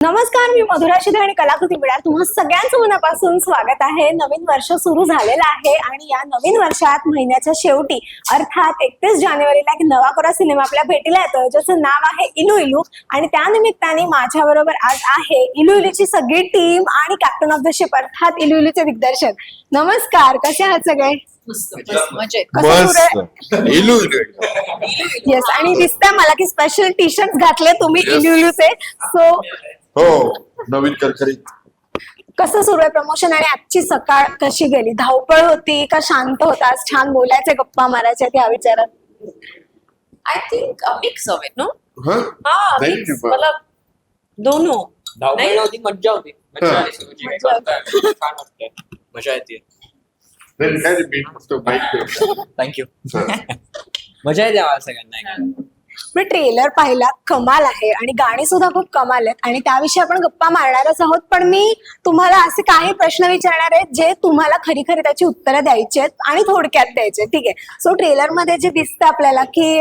नमस्कार, मी मधुरा शिदे आणि कलाकृती मिळार तुम्हा सगळ्यांचं मनापासून स्वागत आहे. नवीन वर्ष सुरू झालेलं आहे आणि या नवीन वर्षात महिन्याच्या शेवटी अर्थात 31 जानेवारीला एक नवा कोरा सिनेमा आपल्या भेटीला येतो ज्याचं नाव आहे इलू इलू. आणि त्या निमित्ताने माझ्या बरोबर आज आहे इलू इलूची सगळी टीम आणि कॅप्टन ऑफ द शिप अर्थात इलू इलूचे दिग्दर्शक. नमस्कार, कसे आहात सगळे? येस, आणि दिसतंय मला की स्पेशल टी शर्ट घातले तुम्ही इलू इलूचे. सो हो, नवीन करकरीत. कसं सुरू आहे प्रमोशन आणि आजची सकाळ कशी गेली? धावपळ होती का शांत होतास? छान बोलायचे, गप्पा मारायचे त्या विचारात? I think mix of it, no? हाँ? मिक्स, मतलब दोनों. धावपळ होती, मज्जा होती. हा. मजा येते. नाही, काय रे, मी फक्त बाईक थँक्यू. मजा येते आम्हाला सगळ्यांना. मी ट्रेलर पाहिला, कमाल आहे आणि गाणी सुद्धा खूप कमाल आहेत आणि त्याविषयी आपण गप्पा मारणारच आहोत. पण मी तुम्हाला असे काही प्रश्न विचारणार आहेत जे तुम्हाला खरी खरी त्याची उत्तरं द्यायची आहेत आणि थोडक्यात द्यायचे. ठीक आहे? सो ट्रेलर मध्ये जे दिसतं आपल्याला की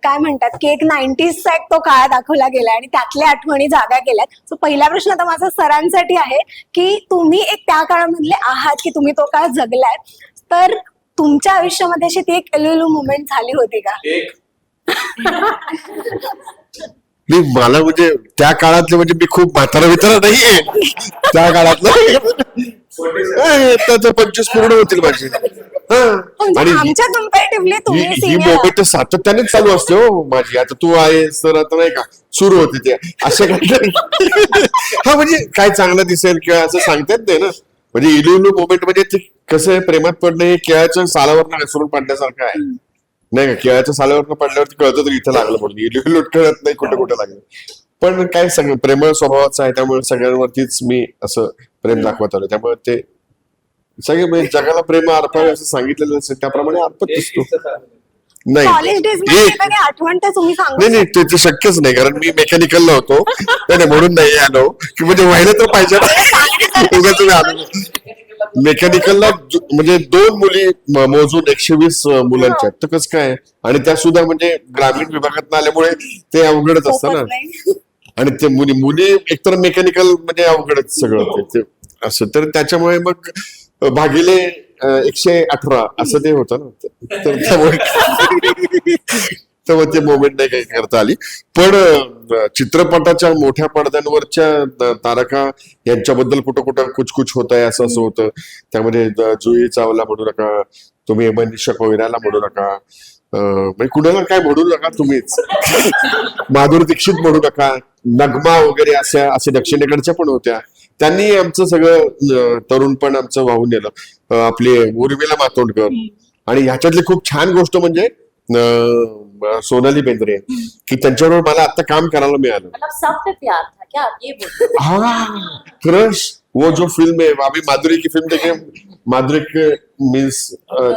काय म्हणतात की एक 90s एक तो काळ दाखवला गेला आणि त्यातल्या आठवणी जागा केल्यात. सो पहिला प्रश्न आता माझा सरांसाठी आहे की तुम्ही एक त्या काळामधले आहात की तुम्ही तो काळ जगलाय, तर तुमच्या आयुष्यामध्ये अशी ती एक इलू मुवमेंट झाली होती का? मी मला म्हणजे त्या काळातले म्हणजे मी खूप म्हातारा वितारा नाहीये त्या काळातलं. त्याचं 25 पूर्ण होतील माझे. म्हणजे आणि आमच्या कंपॅरेटिव्हली तुम्ही ही senior मोमेंट सातत्याने चालू असते हो माझी. आता तू आहेस तर आता नाही का सुरू होते ते असे काही. हा, म्हणजे काय चांगलं दिसेल किंवा असं सांगतात नाही ना. म्हणजे इलू इलू मोमेंट म्हणजे ते कसं आहे, प्रेमात पडणं हे केळाच्या सालावर घसरून पडण्यासारखं आहे नाही का. केळाच्या सालावर पडल्यावरती कळतं तर इथं लागलं म्हणून. इलू इलू कळत नाही कुठं कुठं लागलं. पण काय सगळं प्रेमळ स्वभावाचं आहे त्यामुळे सगळ्यांवरतीच मी असं प्रेम दाखवत आलो. त्यामुळे ते सगळे म्हणजे जगाला प्रेम अर्पावे असं सांगितलेलं असेल त्याप्रमाणे अर्पत दिसतो. नाही कॉलेज डेज मध्ये एखादी आठवण तर तुम्ही सांगू नाही नाही, ते शक्यच नाही कारण मी मेकॅनिकलला होतो. नाही म्हणून नाही आलो की म्हणजे व्हायला तर पाहिजे ना. तुम्ही आलो मेकॅनिकलला म्हणजे 2 मुली मोजून 120 मुलांच्या तर कसं काय. आणि त्या सुद्धा म्हणजे ग्रामीण विभागात आल्यामुळे ते अवघडच असतं ना. आणि ते मुली एकतर मेकॅनिकल म्हणजे अवघडच सगळं ते असं. तर त्याच्यामुळे मग भागिले 118 असं ते होतं ना. तर त्यामुळे ते मोमेंट नाही काही करता आली. पण चित्रपटाच्या मोठ्या पडद्यांवरच्या तारका यांच्याबद्दल कुठं कुठं कुछ होत आहे असं होतं. त्यामध्ये जुई चावला म्हणू नका तुम्ही, मनीषा कोइराला म्हणू नका, म्हणजे कुणाला काय म्हणू नका तुम्हीच, माधुरी दीक्षित म्हणू नका, नगमा वगैरे असे दक्षिणेकडच्या पण होत्या. त्यांनी आमचं सगळं तरुणपण आमचं वाहून नेलं. आपले उर्मिला मातोंडकर. आणि ह्याच्यातली खूप छान गोष्ट म्हणजे सोनाली बेंद्रे की त्यांच्याबरोबर मला आता काम करायला मिळालं. मतलब सब पे प्यार था क्या आप ये बोल रहे हो? हाँ, क्रश वो जो फिल्म है अभी माधुरी की फिल्म देखे, माधुरी के मीन्स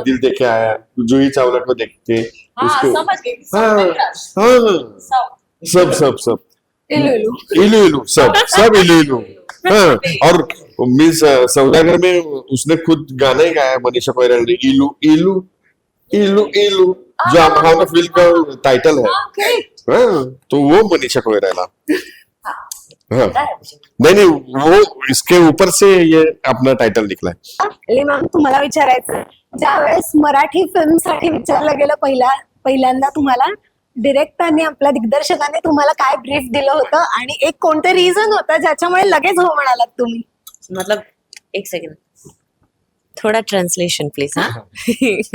दिल देके आया, जूही चावला को देखते हाँ, समझ गई. सब हाँ पे crush. हाँ सब. सब इलू इलू. इलू इलू सब इलू इलू. हाँ, और मीन्स सौदागर में उसने खुद गाना ही गाया मनीषा कोइराला ने, इलू इलू इलू इलू, जो हमारा फिल्म का टाइटल है. हाँ, तो वो मनीषा कोइराला. हाँ, नहीं वो इसके ऊपर से ये अपना टाइटल निकला है. मॅम, तुम्हाला विचारायचं, ज्यावेळेस मराठी फिल्म साठी विचारलं गेलं पहिल्यांदा तुम्हाला डिरेक्टरने आपल्या दिग्दर्शकाने तुम्हाला काय ब्रीफ दिलं होतं आणि एक कोणतं रिझन होतं ज्याच्यामुळे लगेच हो म्हणालात तुम्ही? मतलब एक सेकंड, थोड़ा ट्रांसलेशन प्लीज. हाँ.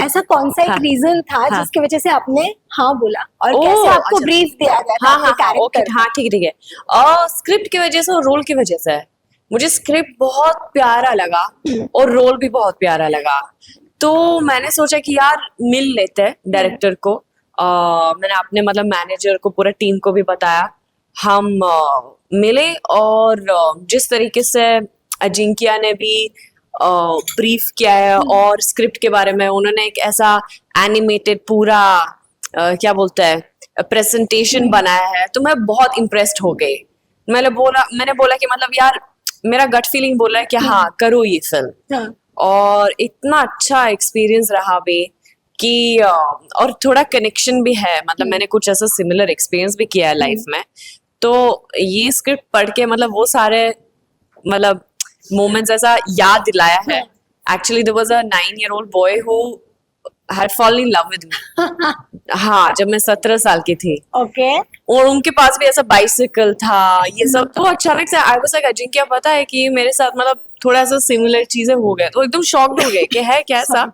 ऐसा कौन सा एक हाँ. रीजन था हाँ. जिसकी वजह से आपने हाँ बोला और ओह, कैसे आपको अच्छा. ब्रीफ दिया गया था हाँ आपके हाँ हाँ, ओके, कैरेक्टर? हाँ ठीक है. और स्क्रिप्ट की वजह से और रोल की वजह से है. मुझे स्क्रिप्ट बहुत प्यारा लगा और रोल भी बहुत प्यारा लगा. तो मैंने सोचा कि यार मिल लेते हैं डायरेक्टर को. मैंने अपने मतलब मैनेजर को, पूरा टीम को भी बताया. हम मिले और जिस तरीके से अजिंक्या ने भी ब्रीफ किया है और स्क्रिप्ट के बारे में उन्होंने एक ऐसा एनिमेटेड पूरा क्या बोलते हैं प्रेजेंटेशन बनाया है, तो मैं बहुत इम्प्रेस्ड हो गई. मैंने बोला कि मतलब यार मेरा गट फीलिंग बोला है कि हाँ करो ये फिल्म. हाँ. और इतना अच्छा एक्सपीरियंस रहा भी कि और थोड़ा कनेक्शन भी है. मतलब मैंने कुछ ऐसा सिमिलर एक्सपीरियंस भी किया है लाइफ में. तो ये स्क्रिप्ट पढ़ के मतलब वो सारे मतलब मोमेंट्स ऐसा याद दिलाया है. Actually there was a 9-year-old boy who had fallen in love with me. हाँ, जब मैं 17 साल की थी. ओके. और उनके पास भी ऐसा बाइसिकल था, ये सब. तो अचानक से आई वाज लाइक अजिंक्य पता है कि मेरे साथ मतलब थोड़ा सा सिमिलर चीजें हो गए. तो एकदम शॉक्ड हो गए कि है क्या ऐसा.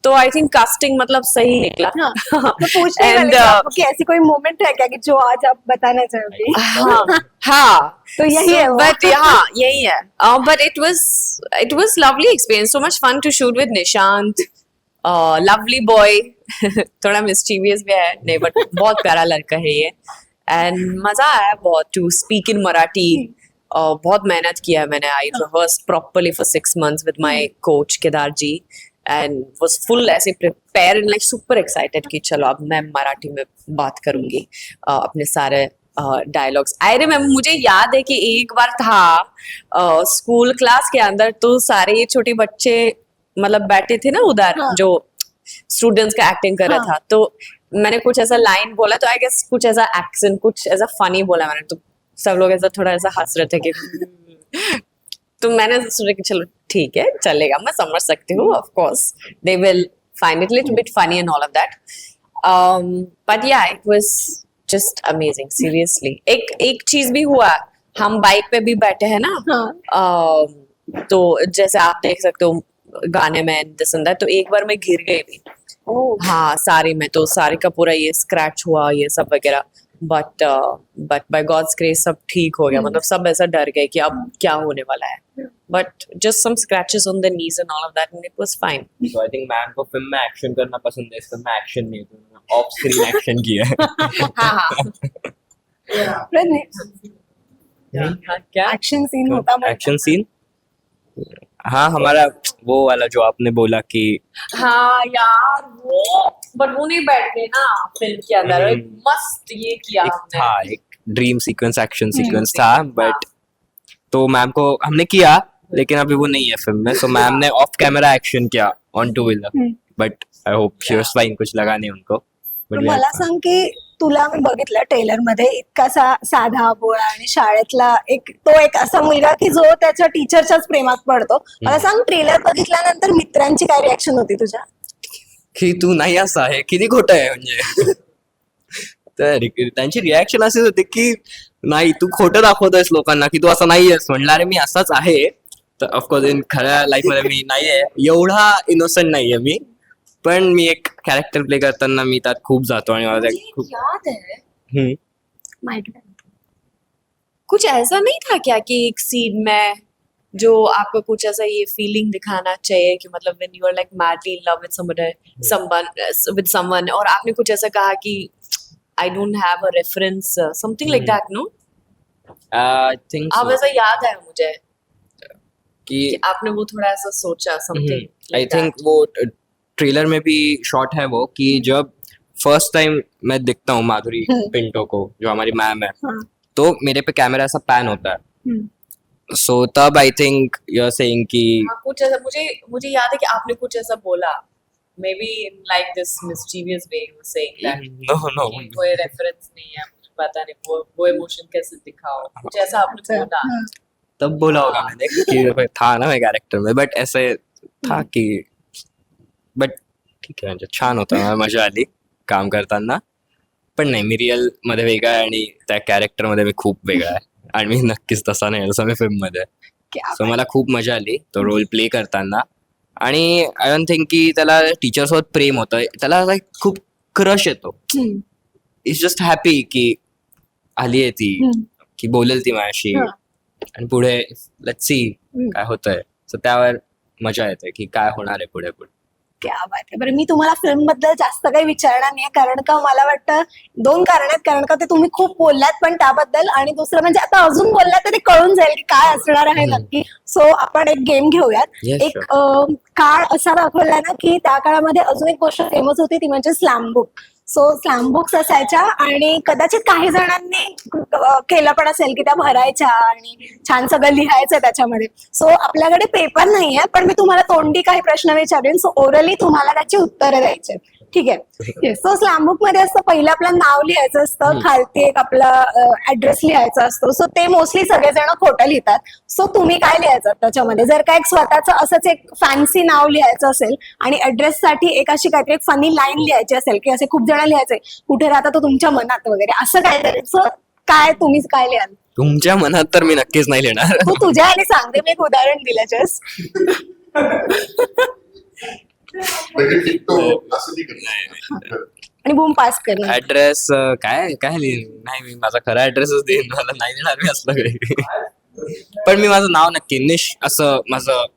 तो आई थिंक कास्टिंग मतलब सही निकला. हाँ, मैं पूछने And, वाली थी आपको कि ऐसी कोई मोमेंट है क्या कि जो आज आप बताना चाहोगे? हाँ हाँ. तो यही है वो. बट हाँ यही है. But it was lovely experience. So much fun to shoot with Nishant. Lovely boy. थोड़ा मिस्चीवियस भी है नहीं बट बहुत प्यारा लड़का है ये. एंड मजा आया बहुत टू स्पीक इन मराठी. बहुत मेहनत किया है मैंने. आई रिहर्स प्रॉपरली फॉर 6 months विद माय कोच केदार जी. एंड वाज फुल ऐसे prepare end like super excited कि चलो अब मैं मराठी में बात करूंगी अपने सारे डायलॉग्स. आई रिमेम्बर, मुझे याद है कि एक बार था स्कूल क्लास के अंदर तो सारे छोटे बच्चे मतलब बैठे थे ना उधर. हाँ. जो स्टूडेंट्स का एक्टिंग कर रहा हाँ. था. तो मैंने कुछ ऐसा लाइन बोला तो आई गेस कुछ ऐसा एक्सेंट कुछ ऐसा फनी बोला मैंने. तो सब लोग ऐसा थोड़ा ऐसा हंस रहे थे कि तो मैंने सोचा कि चलो ठीक है चलेगा, मैं समझ सकती हूँ. Of course they will find it little bit funny end all of that. But या इट वाज जस्ट अमेजिंग सीरियसली. एक चीज भी हुआ, हम बाइक पे भी बैठे हैं ना. हाँ. तो जैसे आप देख सकते हो गाने में दिस एंड दैट. तो एक बार मैं गिर गई भी. ओह. हाँ साड़ी में. तो साड़ी का पूरा ये स्क्रैच हुआ ये सब वगैरह. बट बाय गॉड्स ग्रेस सब ठीक हो गया. मतलब सब ऐसा डर गए कि अब क्या होने वाला है. But just some scratches on the knees and all of that and it was fine. तो आई थिंक मैम को फिल्म में एक्शन करना पसंद है. इस फिल्म में एक्शन नहीं है, ऑफ स्क्रीन एक्शन किया है. हाँ हाँ. क्या एक्शन सीन होता मतलब. Action scene. हाँ, हमारा वो वाला जो आपने बोला कि हाँ यार वो. बट वो नहीं बैठ गए ना फिल्म के अंदर. मस्त ये किया एक हमने. था एक ड्रीम सीक्वेंस एक्शन सीक्वेंस था. बट तो मैम को हमने किया लेकिन अभी वो नहीं है फिल्म में. सो मैम ने ऑफ कैमरा एक्शन किया on two wheeler. But I hope she was fine. कुछ लगा नाही उनको. पण मला सांग की तुला मी बघितलं ट्रेलर मध्ये इतका साधा भोळा आणि शाळेतला एक असा मुलगा की जो त्याच्या टीचरच्याच प्रेमात पडतो. मला सांग ट्रेलर बघितल्यानंतर मित्रांची काय रिॲक्शन होती तुझ्या? की तू नाही असा आहे, किती खोटं आहे म्हणजे. तर त्यांची रिॲक्शन अशीच होती की नाही तू खोटं दाखवतोयस लोकांना की तू असा नाहीयेस. म्हणलं अरे मी असाच आहे. तर ऑफकोर्स इन खऱ्या लाईफ मध्ये मी नाहीये एवढा इनोसंट नाहीये मी. पण मी एक कॅरेक्टर प्ले करताना मी त्यात खूप जातो आणि मला मुझे त्यात खूप याद है हम्म. माहिती कुछ ऐसा नहीं था क्या कि एक सीन में जो आपको कुछ ऐसा ये फीलिंग दिखाना चाहिए कि मतलब when you are like madly in love with someone और आपने कुछ ऐसा कहा कि I don't have a reference something like that. No I think आप ऐसा याद है मुझे कि कि आपने वो थोड़ा ऐसा सोचा समथिंग. आई थिंक वो ट्रेलर में भी शॉट है वो कि जब फर्स्ट टाइम मैं दिखता हूँ माधुरी पिंटो को जो हमारी मैम है. हाँ. तो मेरे पे कैमरा ऐसा पैन होता है. हम्म. सो तब I think you are saying कि हाँ, कुछ ऐसा मुझे याद है कि आपने कुछ ऐसा बोला. Maybe in like this mischievous way you saying that no कोई रेफरेंस नहीं है मुझे पता नहीं वो इमोशन कैसे दिखाओ. कुछ ऐसा आपने बोला. हाँ. तब बोला होगा मैंने कि था ना मैं कैरेक्टर में. बट ऐसे था कि बट ठीक आहे म्हणजे छान होतं. मला मजा आली काम करताना. पण नाही मी रिअल मध्ये वेगळा आहे आणि त्या कॅरेक्टर मध्ये मी खूप वेगळा आहे. आणि मी नक्कीच तसा नाही जसा मी फिल्म मध्ये. क्या सो मला खूप मजा आली तो रोल प्ले करताना. आणि आय डोंट थिंक की त्याला टीचर सोबत प्रेम होतं. त्याला like खूप क्रश येतो. हम्म. इज जस्ट हॅपी की आली आहे ती की बोलेल ती माझ्याशी. हा. आणि पुढे लेट्स सी काय होतंय. सो त्यावर मजा येते की काय होणार आहे पुढे पुढे. क्या बात आहे. बरं मी तुम्हाला फिल्म बद्दल जास्त काही विचारणार नाही कारण का मला वाटतं 2 कारण आहेत. कारण का ते तुम्ही खूप बोललात पण त्याबद्दल आणि दुसरं म्हणजे आता अजून बोललात तर ते कळून जाईल की काय असणार आहे नक्की. सो आपण एक गेम घेऊयात. Yes, एक काळ असा दाखवला ना की त्या काळामध्ये अजून एक गोष्ट फेमस होती ती म्हणजे slam book. So slam books असायच्या आणि कदाचित काही जणांनी केलं पण असेल की त्या भरायच्या आणि छान सगळं लिहायचं त्याच्यामध्ये. सो आपल्याकडे पेपर नाहीये पण मी तुम्हाला तोंडी काही प्रश्न विचारेन. सो ओरली तुम्हाला त्याची उत्तरं द्यायचे. ठीक आहे. सो स्लॅम बुक मध्ये असतं, पहिलं आपलं नाव लिहायचं असतं, खालती एक आपला ऍड्रेस लिहायचा असतो. सो ते मोस्टली सगळेजण खोटं लिहितात. सो तुम्ही काय लिहायचं त्याच्यामध्ये? जर का एक स्वतःचं असंच एक फॅन्सी नाव लिहायचं असेल आणि ऍड्रेस साठी एक अशी काहीतरी फनी लाईन लिहायची असेल, की असे खूप जण लिहायचे कुठे राहता तो तुमच्या मनात वगैरे असं काहीतरी, सो काय तुम्ही काय लिहाल? तुमच्या मनात तर मी नक्कीच नाही लिहिणार. तू तुझ्या आणि सांगते, मी एक उदाहरण दिलं जस्ट. म्हणजे टिकतो असं नाही करत. आणि बूम पास करणं. ऍड्रेस काय काय लिहिन? नाही, मी माझा खरा ऍड्रेसच देईन, मला नाही देणार मी असलं काही. पण मी माझं नाव नक्की निश असं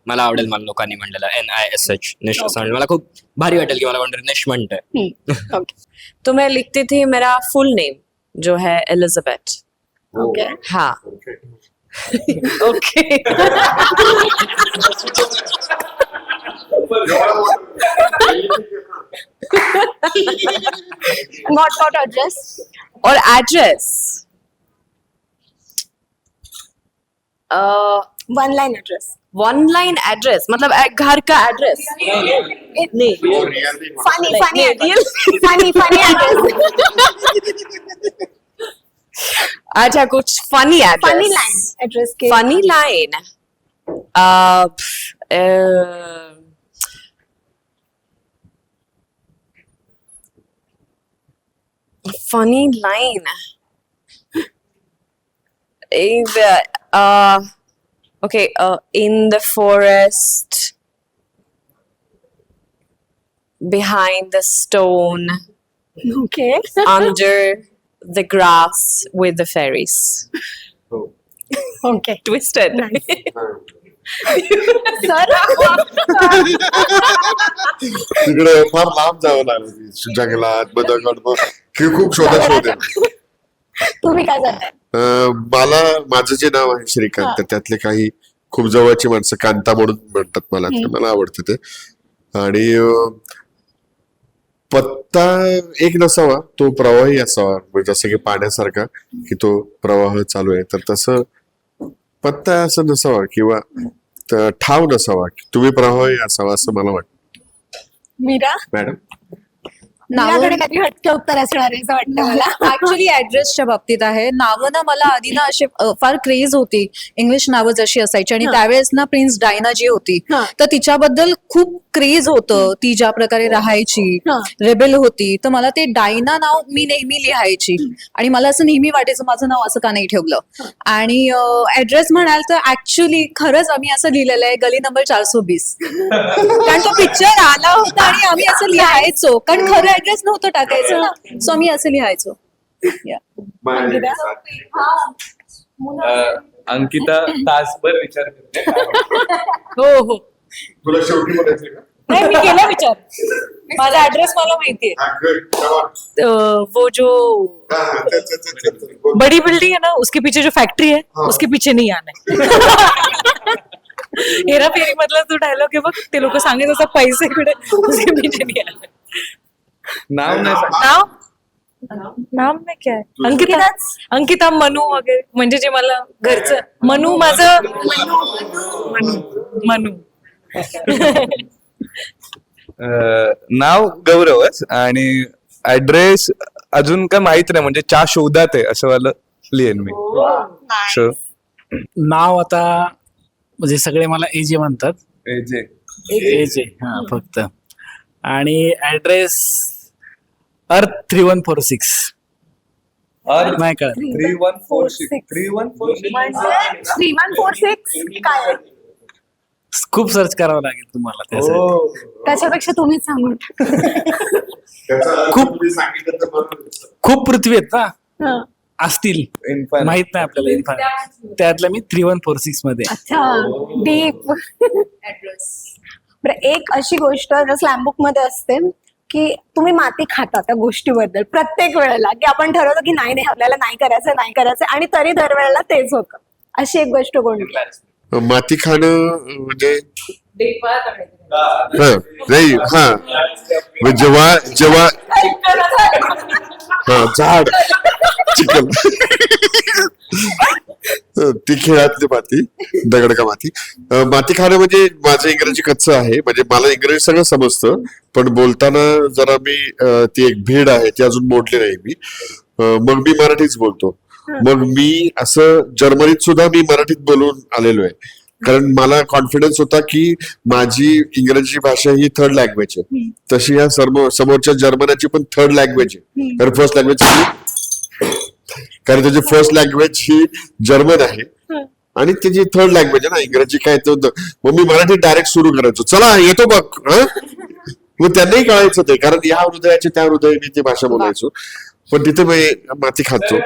मला आवडेल, मला लोकांनी म्हणलेलं NISH निश असं म्हणलं, मला खूप भारी वाटेल की मला कोणतरी निश म्हणतंय. ओके तो मैं लिखती थी मेरा फुल नेम जो है एलिजाबेथ. ओके. हाँ. ओके. What address? और address one line address. One line address मतलब घर का एड्रेस नहीं. फनी फनी नहीं, फनी फनी एड्रेस. अच्छा कुछ funny address. Funny line address के. Funny line. Funny line. Okay, in the forest, behind the stone, okay. under the grass with the fairies. Okay. Twisted. Sir तिकडे फार लांब जावं लागलं, जंगलात बदक खूप शोध आहे. तुम्ही काय करताय? मला माझं जे नाव आहे श्रीकांत, तर त्यातले काही खूप जवळची माणसं कांता म्हणून म्हणतात मला, तर मला आवडतं ते. आणि पत्ता एक नसावा, तो प्रवाही असावा, म्हणजे जसं की पाण्यासारखा की तो प्रवाह चालू आहे, तर तसं पत्ता असं नसावा किंवा ठाव नसावा, तुम्ही प्रवाही असावा असं मला वाटतं. मीरा, मॅडम मीराकडे काहीतरी हटके उत्तर असणार आहे असं वाटतं मला. ऍक्च्युली ऍड्रेसच्या बाबतीत आहे. नावं ना मला आधी ना असे फार क्रेज होती, इंग्लिश नावं जशी असायची, आणि हा. त्यावेळेस ना प्रिन्स डायना जी होती, हा. तर तिच्याबद्दल खूप क्रेज होतं. ती ज्या प्रकारे राहायची, हा. रेबेल होती, तर मला ते डायना नाव मी नेहमी लिहायची, आणि मला असं नेहमी वाटायचं माझं नाव असं का नाही ठेवलं. आणि ऍड्रेस म्हणाल तर ऍक्च्युली खरंच आम्ही असं लिहिलेलं आहे, गली नंबर 420, कारण तो पिक्चर आला होता आणि आम्ही असं लिहायचो, कारण खरं ऍड्रेस नव्हतं टाकायचं ना, सो आम्ही असं लिहायचो. अंकिता तासभर विचार करते. हो हो. तुला शेवटी म्हणायचं का? नहीं मी केला विचार. माझा ऍड्रेस मला माहितीये. हा, good. Come on. वो जो हा, हा, चल. बड़ी बिल्डिंग है ना, उसके पीछे जो फैक्ट्री है, उसके पीछे नहीं आना है. हेरा फेरी मधला जो डायलॉग आहे बघ, ते लोक सांगत असतात पैसे कुठे, उसके पीछे नहीं आना है. नाव नाही सांग. नाम में क्या है? अंकिता. अंकिता मनू वगैरे, म्हणजे जे मला घरचं मनू, माझं मनू. नाव गौरवच, आणि ऍड्रेस अजून काय माहित नाही, म्हणजे च्या शोधात आहे असं वाला लिहिन मी. So, नाव आता म्हणजे सगळे मला एजे म्हणतात, हे जे एजे हा फक्त. आणि ऍड्रेस अर्थ 3146. नाही कळत. 3146 3146 3146 काय आहे? खूप सर्च करावं लागेल तुम्हाला त्यासाठी. हो. त्याच्यापेक्षा तुम्हीच सांगून टाका. त्याचा अर्थ तुम्ही सांगितलं तर बरोबर. खूप पृथ्वी आहेत ना, हा. असतील, Infinite. माहित नाही आपल्याला. इन्फायनाईट त्यातलं मी 3146 मध्ये आहे. अच्छा, डीप. बरं, एक अशी गोष्ट स्लॅम बुक मध्ये असते की तुम्ही माती खाता त्या गोष्टीबद्दल प्रत्येक वेळेला, की आपण ठरवतो की नाही आपल्याला नाही करायचं, आणि तरी दरवेळेला तेच होतं. अशी एक गोष्ट कोणती? माती खाणं म्हणजे हा नाही हा मग जेव्हा जेव्हा हा झाड चिखल ती खेळातली माती दगड का माती माती खाणं म्हणजे माझं इंग्रजी कच्चं आहे म्हणजे मला इंग्रजी सगळं समजतं पण बोलताना जरा मी ती एक भीड आहे ती अजून मोडली नाही मी मग मी मराठीच बोलतो मग मी असं जर्मनीत सुद्धा मी मराठीत बोलून आलेलो आहे कारण मला कॉन्फिडन्स होता की माझी इंग्रजी भाषा ही थर्ड लँग्वेज आहे तशी ह्या समोरच्या जर्मनाची पण थर्ड लँग्वेज आहे तर फर्स्ट लँग्वेज कारण त्याची फर्स्ट लँग्वेज ही जर्मन आहे आणि त्याची थर्ड लँग्वेज आहे ना इंग्रजी काय मग मी मराठी डायरेक्ट सुरू करायचो चला येतो बघ मग त्यांनाही कळायचं ते कारण या हृदयाच्या त्या हृदयाने ती भाषा बोलायचो पण तिथे मी माती खातो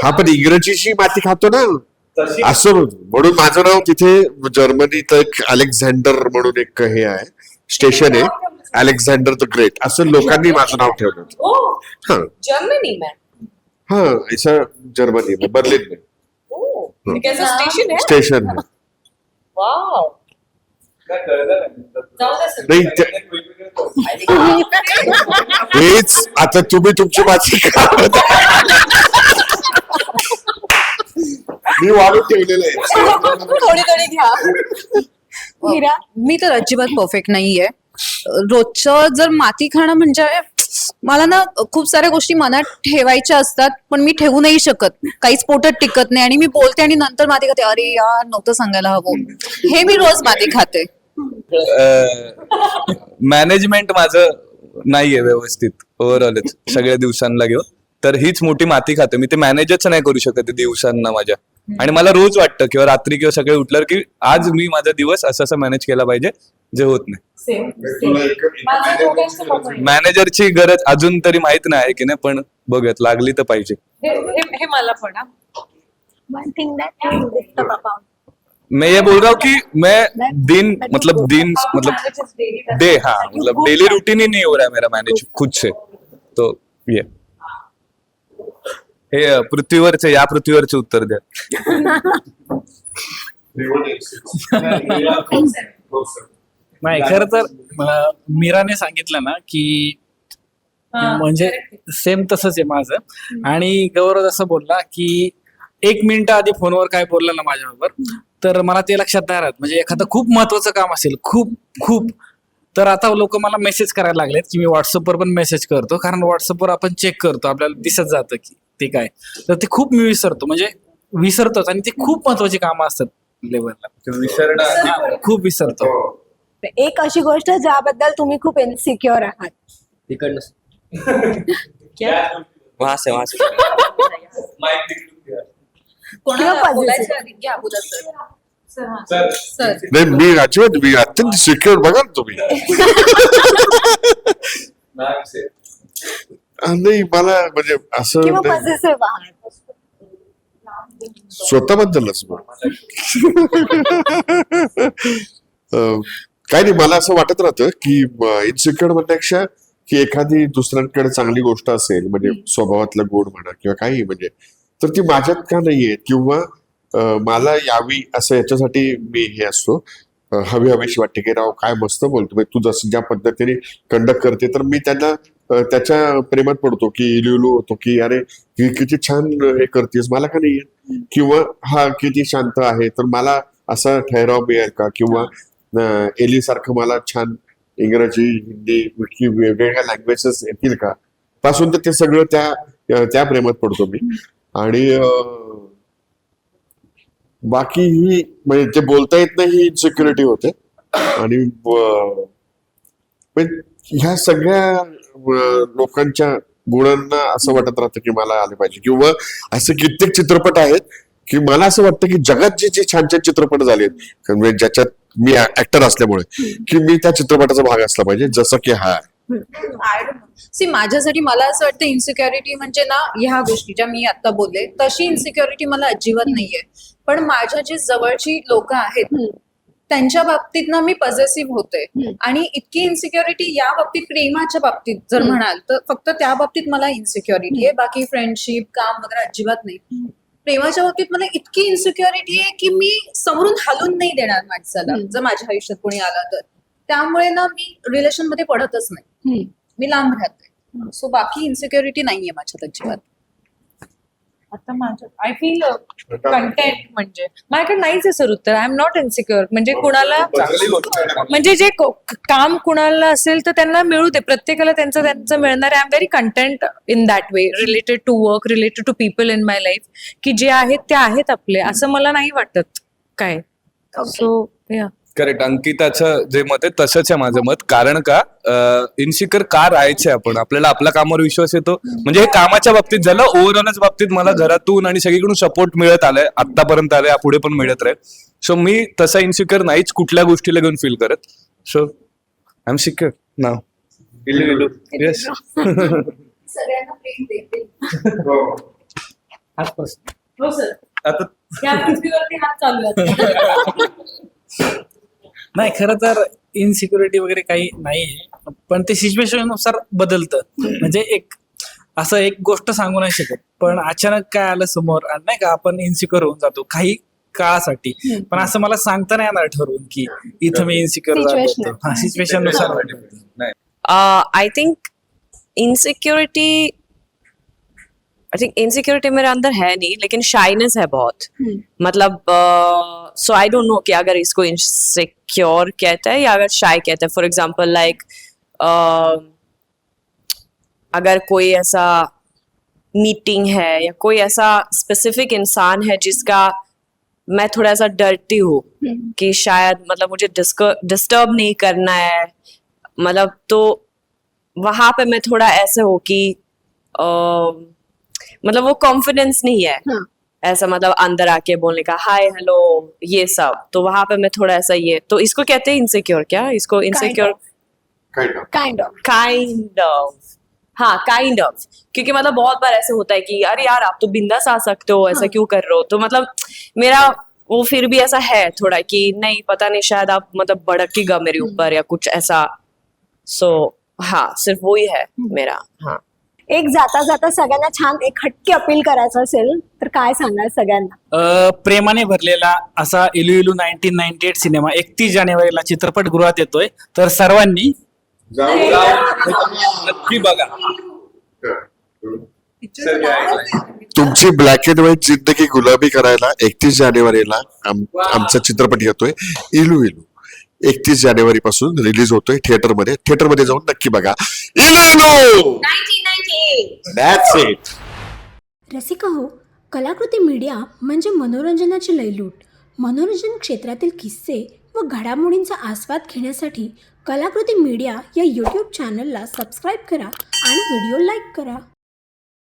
हा पण इंग्रजीची माती खातो ना असं म्हणून माझं नाव तिथे जर्मनीत एक अलेक्झांडर म्हणून एक हे आहे स्टेशन आहे अलेक्झांडर द ग्रेट असं लोकांनी माझं नाव ठेवलं हा जर्मनी में हा ऐसा जर्मनी में बर्लिन में कैसा स्टेशन है स्टेशन है वाव नाही हेच आता तुम्ही तुमची माझी मी वाढून ठेवलेलं आहे थोडी थोडी घ्या मीरा मी तर अजिबात परफेक्ट नाहीये रोजचं जर माती खाणं म्हणजे मला ना खूप साऱ्या गोष्टी मनात ठेवायच्या असतात पण मी ठेवू नाही शकत काहीच पोटात टिकत नाही आणि मी बोलते आणि नंतर माती खाते अरे यार नव्हतं सांगायला हवं हे मी रोज माती खाते मॅनेजमेंट माझं नाहीये व्यवस्थित ओव्हरऑलच सगळ्या दिवसांना घेऊन तर हीच मोठी माती खाते मी ते मॅनेजच नाही करू शकत दिवसांना माझ्या आणि मला रोज वाटतं किंवा रात्री किंवा सगळे उठल्यावर की आज मी माझा दिवस असं मॅनेज केला पाहिजे जे होत नाही मॅनेजरची गरज अजून तरी माहित नाही आहे की नाही पण बघूयात लागली तर पाहिजे हे मला पण one thing that I missed about मैं ये बोल रहा हूँ कि मैं दिन मतलब डे हाँ मतलब डेली रूटीन ही नहीं हो रहा है मेरा मैनेज खुद से तो ये हे पृथ्वीवरचे या पृथ्वीवरचे उत्तर द्या नाही खरं तर मीराने सांगितलं ना की म्हणजे सेम तसंच आहे माझं आणि गौरव असं बोलला की 1 मिनिट आधी फोनवर काय बोलला ना माझ्याबरोबर तर मला ते लक्षात नाही राहत म्हणजे एखादं खूप महत्वाचं काम असेल खूप तर आता लोक मला मेसेज करायला लागलेत की मी व्हॉट्सअपवर पण मेसेज करतो कारण व्हॉट्सअपवर आपण चेक करतो आपल्याला दिसत जातं की ते काय तर ते खूप मी विसरतो म्हणजे विसरतोच आणि ते खूप महत्वाची कामं असतात लेवलला खूप विसरतो एक अशी गोष्ट ज्याबद्दल तुम्ही खूप इन्सिक्युअर आहात वहां से कोणाला बोलायच्या आधी घ्या बोला सर नाही मी अजिबात मी अत्यंत सिक्युअर बघा ना तुम्ही नाही मला म्हणजे असं किंवा नाही. पॉझिटिव्ह आहात स्वतःबद्दलच काय नाही मला असं वाटत राहतं की इन्सिक्युअर म्हणण्यापेक्षा की एखादी दुसऱ्यांकडे चांगली गोष्ट असेल म्हणजे स्वभावातला गुण म्हणा किंवा काही म्हणजे तर ती माझ्यात का नाहीये किंवा मला यावी असं याच्यासाठी मी हे असतो हवीशी वाटते की राव काय मस्त बोलतो तू जसं ज्या पद्धतीने कंडक्ट करते तर मी त्यांना त्याच्या प्रेमात पडतो की लिहलो होतो की अरे ही किती छान हे करतेस मला का नाही येत किंवा हा किती शांत आहे तर मला असा ठहराव मिळेल का किंवा एली सारखं मला छान इंग्रजी हिंदी वेगवेगळ्या लँग्वेजेस येतील का पासून तर ते सगळं त्या प्रेमात पडतो मी आणि बाकी ही म्हणजे जे बोलता येत नाही ही इन्सिक्युरिटी होते आणि ह्या सगळ्या लोकांच्या गुणांना असं वाटत राहतं की मला आले पाहिजे किंवा असे कित्येक चित्रपट आहेत की मला असं वाटतं की जगात जे छान छान चित्रपट झालेत म्हणजे ज्याच्यात मी ऍक्टर असल्यामुळे की मी त्या चित्रपटाचा भाग असला पाहिजे जसं की हा सी माझ्यासाठी मला असं वाटतं इन्सिक्युरिटी म्हणजे ना ह्या गोष्टी ज्या मी आता बोलले तशी इन्सिक्युरिटी मला अजिबात नाहीये पण माझ्या जी जवळची लोक आहेत त्यांच्या बाबतीत ना मी पॉझिटिव्ह होते आणि इतकी इन्सिक्युरिटी या बाबतीत प्रेमाच्या बाबतीत जर म्हणाल तर फक्त त्या बाबतीत मला इन्सिक्युरिटी आहे बाकी फ्रेंडशिप काम वगैरे अजिबात नाही प्रेमाच्या बाबतीत मला इतकी इन्सिक्युरिटी आहे की मी समोरून हलून नाही देणार माणसाला जर माझ्या आयुष्यात कोणी आला तर. त्यामुळे ना मी रिलेशन मध्ये पडतच नाही, मी लांब राहते. सो बाकी इन्सिक्युरिटी नाहीये माझ्यात अजिबात. आता माझं आय फील कंटेंट म्हणजे माझ्याकडे नाहीच आहे सर उत्तर. I am not insecure. म्हणजे कुणाला म्हणजे जे काम कुणाला असेल तर त्यांना मिळू दे, प्रत्येकाला त्यांचं त्यांचं मिळणार आहे. I am very content in that way, related to work, related to people in my life, की जे आहेत ते आहेत आपले, असं मला नाही वाटत काय. सो या करेक्ट. अंकिताचं जे मत आहे तसंच आहे माझं मत. कारण का इन्सिक्युअर का राहायचे आपण, आपल्याला आपल्या कामावर विश्वास येतो. म्हणजे हे कामाच्या बाबतीत झालं, ओव्हरऑलच बाबतीत मला घरातून आणि सगळीकडून सपोर्ट मिळत आलाय, आतापर्यंत आलाय, पुढे पण मिळत राहील. सो मी तसा इन्सिक्युअर नाहीच कुठल्या गोष्टीला घेऊन फील करत. So I am secure now. Yes. सगळ्यांना प्रेम देते. हो सर, आता या पृथ्वीवरती हात चालू आहे. नाही, खरं तर इनसिक्युरिटी वगैरे काही नाहीये, पण ते सिच्युएशन नुसार बदलतं. म्हणजे एक गोष्ट सांगू नाही शकत, पण अचानक काय आलं समोर आणि नाही का आपण इन्सिक्युअर होऊन जातो काही काळासाठी. पण असं मला सांगता नाही येणार ठरवून की इथं मी इन्सिक्युअर Situation. झालो. हा, सिच्युएशन नुसार बदलतं. आई थिंक इनसिक्योरिटी मेरे अंदर है नहीं, लेकिन शाइनेस है बहुत. मतलब सो आई डोंट नो कि अगर इसको इनसिक्योर कहते हैं या अगर शाय कहते हैं. फॉर एग्जांपल लाइक अगर कोई ऐसा मीटिंग है या कोई ऐसा स्पेसिफिक इंसान है जिसका मैं थोड़ा सा डरती हूँ कि शायद मतलब मुझे डिस्टर्ब नहीं करना है, मतलब तो वहां पे मैं थोड़ा ऐसे हो कि मतलब वो कॉन्फिडेंस नहीं है. हाँ. ऐसा मतलब अंदर आके बोलने का हाय हेलो ये सब, तो वहां पे मैं थोड़ा ऐसा ये, तो इसको कहते हैं इनसिक्योर. क्या इसको insecure? Kind of. Kind of. हाँ काइंड ऑफ. क्योंकि मतलब बहुत बार ऐसे होता है कि अरे यार आप तो बिंदास आ सकते हो, ऐसा क्यों कर रहे हो. तो मतलब मेरा वो फिर भी ऐसा है थोड़ा कि नहीं पता नहीं शायद आप मतलब भड़केगा मेरे ऊपर या कुछ ऐसा. सो हाँ सिर्फ वही है मेरा. हाँ एक जाता जाता सगळ्यांना छान एक हटके अपील करायचं असेल तर काय सांगाल सगळ्यांना? प्रेमाने भरलेला असा इलू इलू 1998 सिनेमा 31 जानेवारीला चित्रपटगृहात येतोय, तर सर्वांनी नक्की बघा. तुमची ब्लॅक अँड व्हाईट जिंदगी गुलाबी करायला 31 जानेवारीला आमचा चित्रपट येतोय इलू इलू. 31 जानेवारी पासून रिलीज होतोय थिएटरमध्ये जाऊन नक्की बघा इलू इलू. That's it. रसिका हो, कलाकृती मीडिया म्हणजे मनोरंजनाची लयलूट. मनोरंजन क्षेत्रातील किस्से व घडामोडींचा आस्वाद घेण्यासाठी कलाकृती मीडिया या यूट्यूब चॅनलला सबस्क्राईब करा आणि व्हिडिओ लाईक करा.